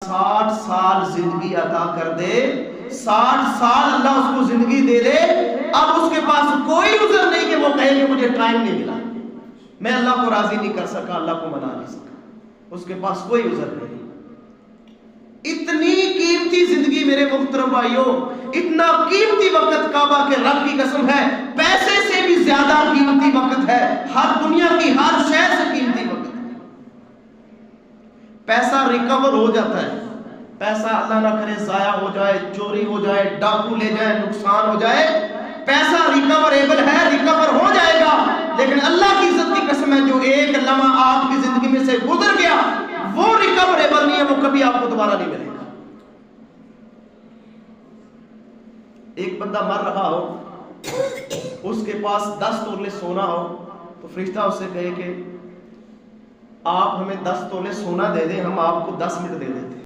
60 سال زندگی عطا کر دے، 60 سال اللہ اس کو زندگی دے دے، اب اس کے پاس کوئی عذر نہیں کہ وہ کہے کہ مجھے ٹائم نہیں ملا، میں اللہ کو راضی نہیں کر سکا، اللہ کو منا نہیں سکا، اس کے پاس کوئی عذر نہیں۔ اتنی قیمتی زندگی میرے محترم بھائیوں، اتنا قیمتی وقت، کعبہ کے رب کی قسم ہے پیسے سے بھی زیادہ قیمتی وقت ہے، ہر دنیا کی ہر شے سے قیمتی وقت ہے۔ پیسہ ریکور ہو جاتا ہے، پیسہ اللہ نہ کرے ضائع ہو جائے، چوری ہو جائے، ڈاکو لے جائے، نقصان ہو جائے، پیسہ ریکوریبل ہے، ریکور ہو جائے گا، لیکن اللہ کی عزت کی قسم ہے جو ایک لمحہ آپ کی زندگی میں سے گزر گیا وہ ریکوریبل نہیں ہے، وہ کبھی آپ کو دوبارہ نہیں ملے گا۔ ایک بندہ مر رہا ہو، اس کے پاس 10 تولے سونا ہو، تو فرشتہ اس سے کہے کہ آپ ہمیں 10 تولے سونا دے دیں، ہم آپ کو 10 منٹ دے دیتے ہیں۔